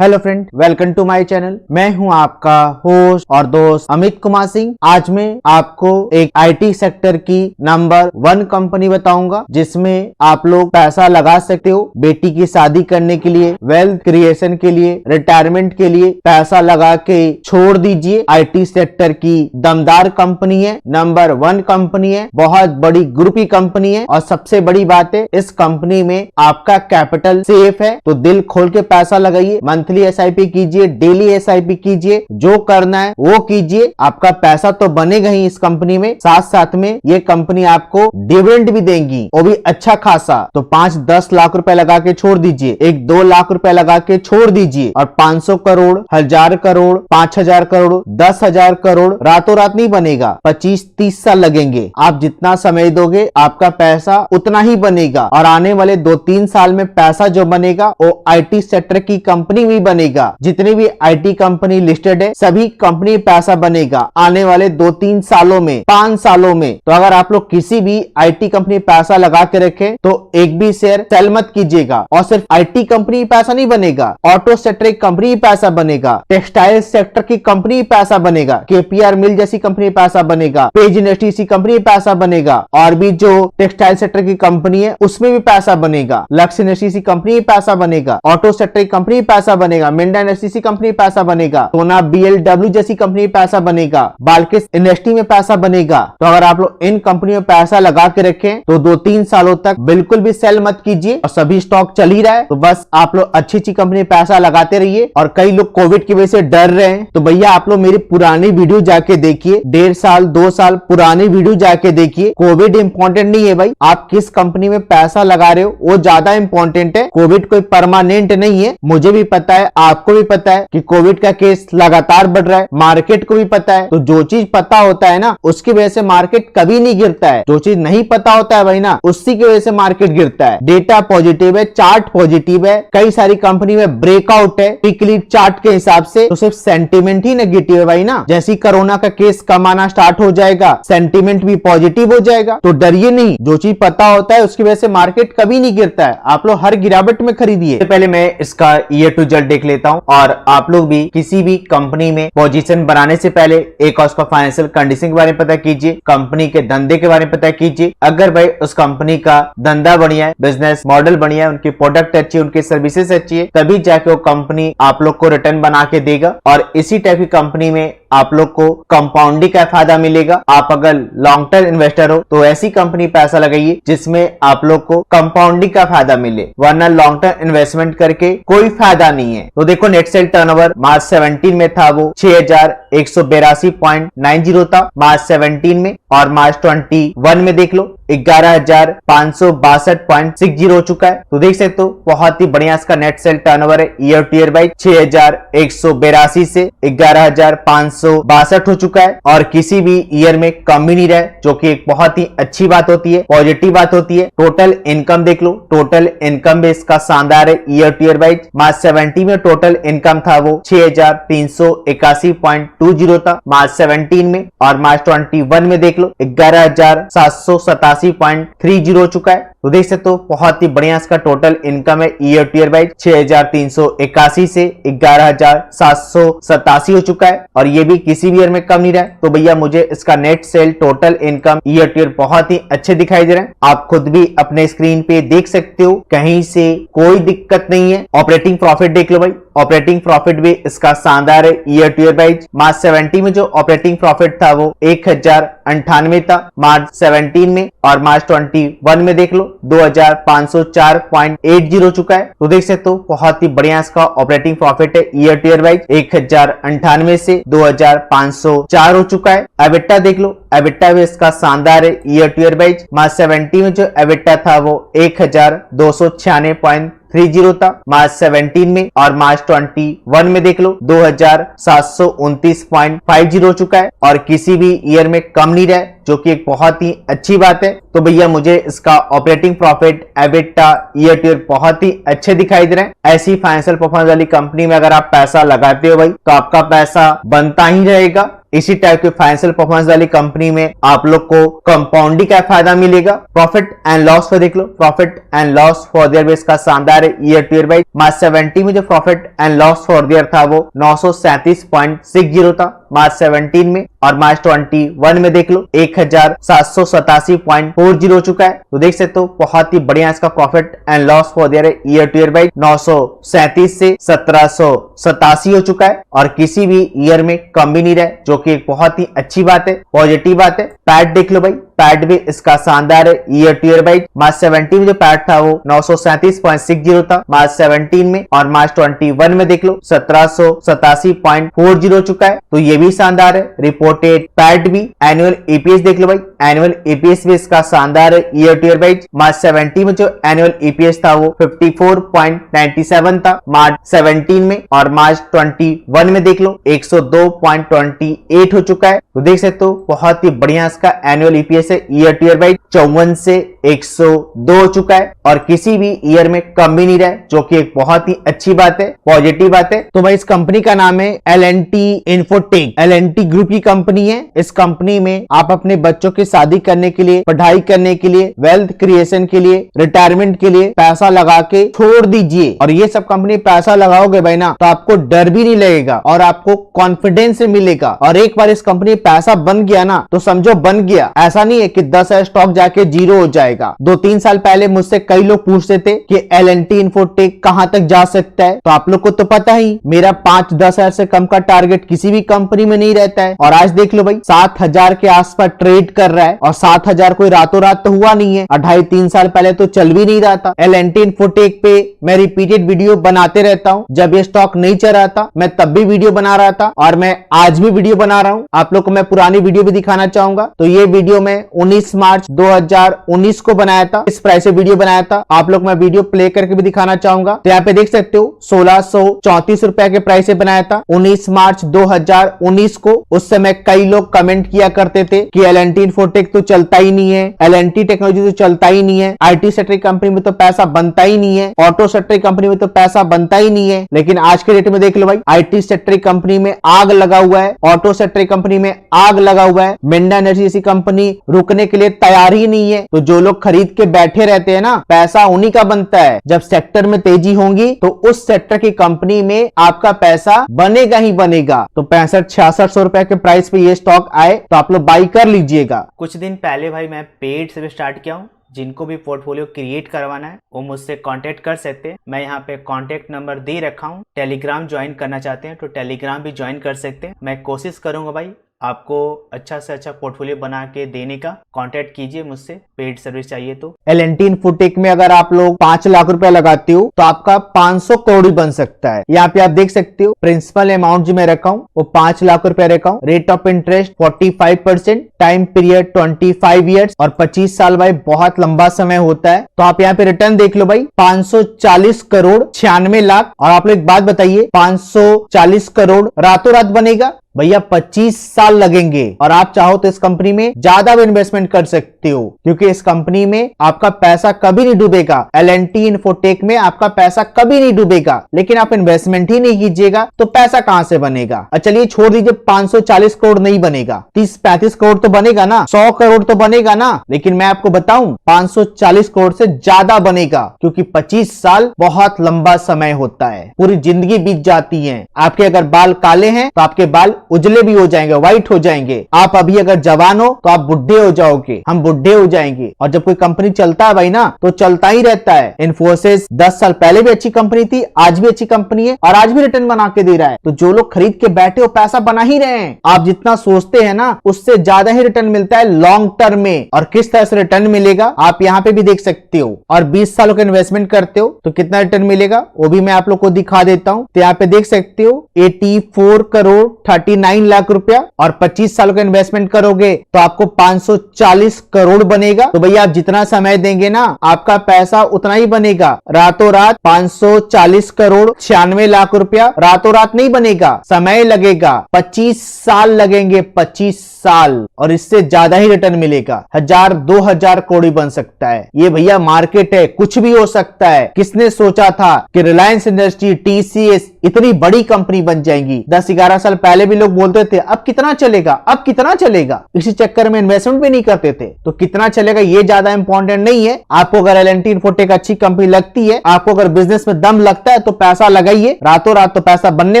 Hello friend, welcome to my channel. मैं हूं आपका होस्ट और दोस्त अमित कुमार सिंह। आज मैं आपको एक आईटी सेक्टर की नंबर 1 कंपनी बताऊंगा जिसमें आप लोग पैसा लगा सकते हो। बेटी की शादी करने के लिए, वेल्थ क्रिएशन के लिए, रिटायरमेंट के लिए पैसा लगा के छोड़ दीजिए। आईटी सेक्टर की दमदार कंपनी है, नंबर 1 कंपनी है, बहुत बड़ी ग्रुप की कंपनी है। और सबसे बड़ी बात है, इस कंपनी में आपका कैपिटल सेफ है, तो दिल खोल के पैसा लगाइए। मंथली एसआईपी कीजिए, डेली एसआईपी कीजिए, जो करना है वो कीजिए। आपका पैसा तो बनेगा ही इस कंपनी में, साथ साथ में ये कंपनी आपको डिविडेंड भी देंगी, वो भी अच्छा खासा। तो 5-10 लाख रुपए लगा के छोड़ दीजिए, 1-2 लाख रुपए लगा के छोड़ दीजिए। और 500 करोड़, 1000 करोड़, 5000 करोड़, 10,000 करोड़ रातों रात नहीं बनेगा, 25-30 साल लगेंगे। आप जितना समय दोगे आपका पैसा उतना ही बनेगा। और आने वाले 2-3 साल में पैसा जो बनेगा वो आईटी सेक्टर की कंपनी भी बनेगा। जितनी भी आईटी कंपनी लिस्टेड है, सभी कंपनी पैसा बनेगा आने वाले 2-3 सालों में, 5 सालों में। तो अगर आप लोग किसी भी आईटी कंपनी पैसा लगा के रखें तो एक भी शेयर सेल मत कीजिएगा। और सिर्फ आईटी कंपनी पैसा नहीं बनेगा, ऑटो सेक्टर की कंपनी पैसा बनेगा, टेक्सटाइल सेक्टर की कंपनी पैसा बनेगा, केपीआर मिल जैसी कंपनी पैसा बनेगा, पेज इंडस्ट्री कंपनी पैसा बनेगा। और भी जो टेक्सटाइल सेक्टर की कंपनी है उसमें भी पैसा बनेगा, लक्ष्य इंडस्ट्री कंपनी पैसा बनेगा, ऑटो सेक्टर की कंपनी पैसा बनेगा, मिंडा इंडस्ट्री कंपनी पैसा बनेगा, सोना बीएलडब्ल्यू जैसी कंपनी पैसा बनेगा, बाल्किस इंडस्ट्री में पैसा बनेगा। तो अगर आप लोग इन कंपनियों में पैसा लगा के रखें तो 2-3 सालों तक बिल्कुल भी सेल मत कीजिए। और सभी स्टॉक चल ही रहा है, तो बस आप लोग अच्छी अच्छी कंपनी में पैसा लगाते रहिए। और कई लोग कोविड की वजह से डर रहे हैं, तो भैया आप लोग मेरी पुरानी वीडियो जाके देखिए, 1.5 साल 2 साल पुरानी वीडियो जाके देखिए। कोविड इंपॉर्टेंट नहीं है भाई, आप किस कंपनी में पैसा लगा रहे हो वो ज्यादा इंपॉर्टेंट है। कोविड कोई परमानेंट नहीं है, मुझे भी पता है, आपको भी पता है कि कोविड का केस लगातार बढ़ रहा है, मार्केट को भी पता है। तो जो चीज पता होता है ना, उसकी वजह से मार्केट कभी नहीं गिरता है। जो चीज नहीं पता होता है भाई ना, उसी की वजह से मार्केट गिरता है। डेटा पॉजिटिव है, चार्ट पॉजिटिव है, कई सारी कंपनी में ब्रेकआउट है वीकली चार्ट के हिसाब से, तो सिर्फ सेंटीमेंट ही नेगेटिव है भाई ना। जैसे कोरोना का केस कम आना स्टार्ट हो जाएगा, सेंटीमेंट भी पॉजिटिव हो जाएगा। तो डरिए नहीं, जो चीज पता होता है उसकी वजह से मार्केट कभी नहीं गिरता है। आप लोग हर गिरावट में खरीदिए। पहले मैं इसका ईयर टू जेड देख लेता हूं। और आप लोग भी किसी भी कंपनी में पोजीशन बनाने से पहले एक और उसका फाइनेंशियल कंडीशन के बारे में पता कीजिए, कंपनी के धंधे के बारे में पता कीजिए। अगर भाई उस कंपनी का धंधा बढ़िया है, बिजनेस मॉडल बढ़िया है, उनकी प्रोडक्ट अच्छी है, उनकी सर्विसेज अच्छी है, तभी जाके वो कंपनी आप लोग को रिटर्न बना के देगा। और इसी टाइप की कंपनी में आप लोग को कंपाउंडिंग का फायदा मिलेगा। आप अगर लॉन्ग टर्म इन्वेस्टर हो तो ऐसी कंपनी पैसा लगाइए जिसमें आप लोग को कंपाउंडिंग का फायदा मिले, वरना लॉन्ग टर्म इन्वेस्टमेंट करके कोई फायदा नहीं है। तो देखो, नेट सेल टर्नओवर मार्च 17 में था वो 6182.90 था मार्च 17 में। और मार्च 21 में देख लो 11562.60 हो चुका है। तो देख सकते हो बहुत ही बढ़िया इसका नेट सेल टर्नओवर है ईयर टू ईयर बाई 6182 से 11562 हो चुका है। और किसी भी ईयर में कम भी नहीं रहा है, जो कि एक बहुत ही अच्छी बात होती है, पॉजिटिव बात होती है। टोटल इनकम देख लो, टोटल इनकम भी इसका शानदार है ईयर टू ईयर बाई। मार्च 17 में टोटल इनकम था वो 6381.20 था मार्च 17 में। और मार्च 21 में देख लो 11787.30 हो चुका है। तो देख सकते हो बहुत ही बढ़िया इसका टोटल इनकम है ईयर टू ईयर बाई 6381 से 11787 हो चुका है। और ये भी किसी भी ईयर में कम नहीं रहा है। तो भैया मुझे इसका net cell total income year to year बहुत ही अच्छे दिखाई दे रहे हैं। आप खुद भी अपने स्क्रीन पे देख सकते हो, कहीं से कोई दिक्कत नहीं है। ऑपरेटिंग प्रॉफिट देख लो भाई, ऑपरेटिंग प्रॉफिट भी इसका शानदार है ईयर टू ईयर बाई। मार्च 17 में जो ऑपरेटिंग प्रॉफिट था वो 1098 था मार्च 17 में। और मार्च 21 में देख लो 2504.80 हो चुका है। तो देख सकते हो बहुत ही बढ़िया इसका ऑपरेटिंग प्रॉफिट है ईयर टू ईयर वाइज 1098 से 2504 हो चुका है। एबिटा देख लो, एबिटा भी इसका शानदार है ईयर टू ईयर वाइज। मार्च 17 में जो एबिटा था वो 1296.30 था मार्च 17 में। और मार्च 21 में देख लो 2729.50 हो चुका है। और किसी भी ईयर में कम नहीं रहा है, जो कि एक बहुत ही अच्छी बात है। तो भैया मुझे इसका operating profit, EBITDA year to year बहुत ही अच्छे दिखाई दे रहे हैं। ऐसी फाइनेंशियल परफॉर्मेंस वाली कंपनी में अगर आप पैसा लगाते हो भाई, तो आपका पैसा बनता ही रहेगा। इसी टाइप के फाइनेंशियल परफॉर्मेंस वाली कंपनी में आप लोग को कंपाउंडिंग का फायदा मिलेगा। प्रॉफिट एंड लॉस पर देख लो, profit and loss for the year भी इसका शानदार है ईयर टू ईयर वाइज। मार्च 17 में जो profit and loss for the year था वो 937.60 था मार्च 17 में, और मार्च 21 में देख लो 1787.40 हो चुका है। तो देख सकते हो बहुत ही बढ़िया इसका profit and loss for the year to year wise 937 से 1787 हो चुका है, और किसी भी ईयर में कम भी नहीं रहा, जो कि एक बहुत ही अच्छी बात है, पॉजिटिव बात है। पैट देख लो भाई, पैट भी इसका शानदार है ईयर टू ईयर वाइज। मार्च 17 में जो पैट था वो 937.60 था मार्च 17 में, और मार्च 21 में देख लो 1787.40 हो चुका है, तो ये भी शानदार है। रिपोर्टेड पैट भी, एनुअल ईपीएस देख लो भाई, एनुअल ईपीएस भी इसका शानदार है ईयर टू ईयर वाइज। मार्च 17 में जो एनुअल ईपीएस था वो 54.97 था मार्च 17 में, और मार्च 21 में देख लो 102.28 हो चुका है। तो देख सकते हो बहुत ही बढ़िया इसका एनुअल ईपीएस है ईयर टू ईयर वाइज, 54 से 102 हो चुका है, और किसी भी ईयर में कम भी नहीं रहा, जो कि एक बहुत ही अच्छी बात है, पॉजिटिव बात है। तो भाई इस कंपनी का नाम है L&T इन्फोटेक, L&T ग्रुप की कंपनी है। इस कंपनी में आप अपने बच्चों की शादी करने के लिए, पढ़ाई करने के लिए, वेल्थ क्रिएशन के लिए, रिटायरमेंट के लिए पैसा लगा के छोड़ दीजिए, और ये सब कंपनी पैसा लगाओगे भाई ना, तो आपको डर भी नहीं लगेगा और आपको कॉन्फिडेंस मिलेगा। और एक बार इस कंपनी पैसा बन गया ना, तो समझो बन गया, ऐसा नहीं है कि 10 स्टॉक जाके जीरो हो जाएगा। 2-3 साल पहले मुझसे कई लोग पूछते थे कि L&T इन्फोटेक कहां तक जा सकता है, तो आप लोग को तो पता ही, मेरा 5-10 हजार से कम का टारगेट किसी भी कंपनी में नहीं रहता है। और आज देख लो भाई 7,000 के आसपास ट्रेड कर रहा है, और 7,000 कोई रातों रात तो हुआ नहीं है, 2.5-3 साल पहले तो चल भी नहीं रहा था। L&T इन्फोटेक पे मैं रिपीटेड वीडियो बनाते रहता हूं, जब ये स्टॉक नहीं चल रहा था मैं तब भी वीडियो बना रहा था, और मैं आज भी वीडियो बना रहा हूं। आप लोग को मैं पुरानी वीडियो भी दिखाना चाहूंगा। तो ये वीडियो मैं 19 मार्च 2019 को बनाया था, इस प्राइस से वीडियो बनाया था। आप लोग मैं वीडियो प्ले करके भी दिखाना चाहूंगा। तो यहाँ पे देख सकते हो 1634 रुपए के प्राइस से बनाया था 19 मार्च 2019 को। उस समय कई लोग कमेंट किया करते थे कि L&T इन्फोटेक तो चलता ही नहीं है, L&T टेक्नोलॉजी तो चलता ही नहीं है, IT सेक्टर कंपनी में तो पैसा बनता ही नहीं है, ऑटो सेक्टर कंपनी में तो पैसा बनता ही नहीं है। लेकिन आज के डेट में देख लो भाई, IT सेक्टर कंपनी में आग लगा हुआ है, ऑटो सेक्टर कंपनी में आग लगा हुआ है, मिंडा एनर्जी जैसी कंपनी रुकने के लिए तैयार ही नहीं है। तो जो लोग खरीद के बैठे रहते हैं ना, पैसा उन्हीं का बनता है। जब सेक्टर में तेजी होगी तो उस सेक्टर की कंपनी में आपका पैसा बनेगा ही बनेगा। तो 65-6600 रुपए के प्राइस पे ये स्टॉक आए तो आप लोग बाई कर लीजिएगा। कुछ दिन पहले भाई मैं पेड से भी स्टार्ट किया हूँ। जिनको भी पोर्टफोलियो क्रिएट करवाना है वो मुझसे कांटेक्ट कर सकते हैं। मैं यहाँ पे कांटेक्ट नंबर दे रखा हूँ। टेलीग्राम ज्वाइन करना चाहते हैं तो टेलीग्राम भी ज्वाइन कर सकते हैं। मैं कोशिश करूंगा भाई आपको अच्छा से अच्छा पोर्टफोलियो बना के देने का। कांटेक्ट कीजिए मुझसे, पेड सर्विस चाहिए तो। L&T इन्फोटेक में अगर आप लोग 5 लाख रुपया लगाते हो तो आपका 500 करोड़ बन सकता है। यहाँ पे आप देख सकते हो प्रिंसिपल अमाउंट जो मैं रखा हूँ वो 5 लाख रुपया रखा हूँ। Rate of interest 45%, time period 25 years और 25 साल भाई बहुत लंबा समय होता है। तो आप यहाँ पे रिटर्न देख लो भाई, 540 करोड़ 96 लाख। और आप लोग एक बात बताइए, 540 करोड़ रातों रात बनेगा भैया? 25 साल लगेंगे। और आप चाहो तो इस कंपनी में ज्यादा भी इन्वेस्टमेंट कर सकते हो, क्योंकि इस कंपनी में आपका पैसा कभी नहीं डूबेगा। L&T इन्फोटेक में आपका पैसा कभी नहीं डूबेगा, लेकिन आप इन्वेस्टमेंट ही नहीं कीजिएगा तो पैसा कहां से बनेगा? चलिए छोड़ दीजिए, 540 करोड़ नहीं बनेगा, 30-35 करोड़ तो बनेगा ना, 100 करोड़ तो बनेगा ना। लेकिन मैं आपको बताऊं 540 करोड़ से ज्यादा बनेगा, क्योंकि 25 साल बहुत लंबा समय होता है, पूरी जिंदगी बीत जाती है। आपके अगर बाल काले हैं तो आपके बाल उजले भी हो जाएंगे, व्हाइट हो जाएंगे। आप अभी अगर जवान हो तो आप बुढ़े हो जाओगे, हम बुढ़े हो जाएंगे। और जब कोई कंपनी चलता है भाई ना, तो चलता ही रहता है। इन्फोसिस 10 साल पहले भी अच्छी कंपनी थी, आज भी अच्छी कंपनी है और आज भी रिटर्न बना के दे रहा है। तो जो लोग खरीद के बैठे हो पैसा बना ही रहे हैं। आप जितना सोचते हैं ना उससे ज्यादा ही रिटर्न मिलता है लॉन्ग टर्म में। और किस तरह से रिटर्न मिलेगा आप यहाँ पे भी देख सकते हो। और 20 सालों का इन्वेस्टमेंट करते हो तो कितना रिटर्न मिलेगा वो भी मैं आप लोग को दिखा देता हूँ। तो यहाँ पे देख सकते हो 84 करोड़ 39 लाख रुपया। और 25 सालों का इन्वेस्टमेंट करोगे तो आपको 540 करोड़ बनेगा। तो भैया आप जितना समय देंगे ना आपका पैसा उतना ही बनेगा। रातों रात 540 करोड़ 96 लाख रुपया रातों रात नहीं बनेगा, समय लगेगा, 25 साल लगेंगे, 25 साल। और इससे ज्यादा ही रिटर्न मिलेगा, 1000-2000 करोड़ बन सकता है। ये भैया मार्केट है, कुछ भी हो सकता है। किसने सोचा था कि रिलायंस इंडस्ट्री, TCS इतनी बड़ी कंपनी बन जाएंगी। 10-11 साल पहले भी लोग बोलते थे अब कितना चलेगा, अब कितना चलेगा, इसी चक्कर में इन्वेस्टमेंट भी नहीं करते थे। तो कितना चलेगा ये ज्यादा इंपॉर्टेंट नहीं है। आपको अगर एल&टी इन्फोटेक अच्छी कंपनी लगती है, आपको अगर बिजनेस में दम लगता है तो पैसा लगाइए। रातों रात तो पैसा बनने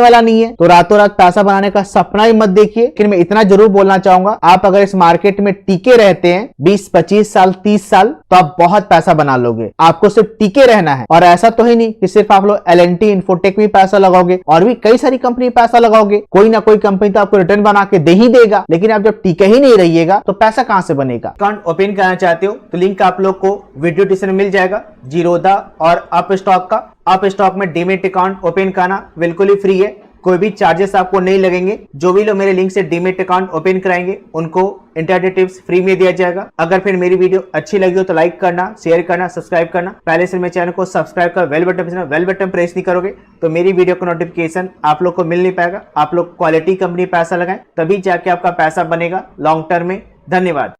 वाला नहीं है, तो रातों रात पैसा बनाने का सपना ही मत देखिए। लेकिन मैं इतना जरूर बोलना चाहूंगा, आप अगर इस मार्केट में टिके रहते हैं 20-25 साल 30 साल तो आप बहुत पैसा बना लोगे। आपको सिर्फ टिके रहना है। और ऐसा तो ही नहीं कि सिर्फ आप लोग एल&टी इन्फोटेक में पैसा लगाओगे, और भी कई सारी कंपनी पैसा लगाओगे, कोई ना कोई कंपनी तो आपको रिटर्न बना के दे ही देगा। लेकिन आप जब टिके ही नहीं रहिएगा तो पैसा कहां से बनेगा। अकाउंट ओपन करना चाहते हो तो लिंक आप लोग को वीडियो डिस्क्रिप्शन में मिल जाएगा। जीरोधा और अप स्टॉक का। अप स्टॉक में डीमेट अकाउंट ओपन करना बिल्कुल ही फ्री है, कोई भी चार्जेस आपको नहीं लगेंगे। जो भी लोग मेरे लिंक से डीमेट अकाउंट ओपन कराएंगे उनको इंटरनेट टिप्स फ्री में दिया जाएगा। अगर फिर मेरी वीडियो अच्छी लगी हो तो लाइक करना, शेयर करना, सब्सक्राइब करना। पहले से मेरे चैनल को सब्सक्राइब कर बेल बटन प्रेस नहीं करोगे तो मेरी वीडियो का नोटिफिकेशन आप लोग को मिल नहीं पाएगा। आप लोग क्वालिटी कंपनी पैसा लगाएं, तभी जाके आपका पैसा बनेगा लॉन्ग टर्म में। धन्यवाद।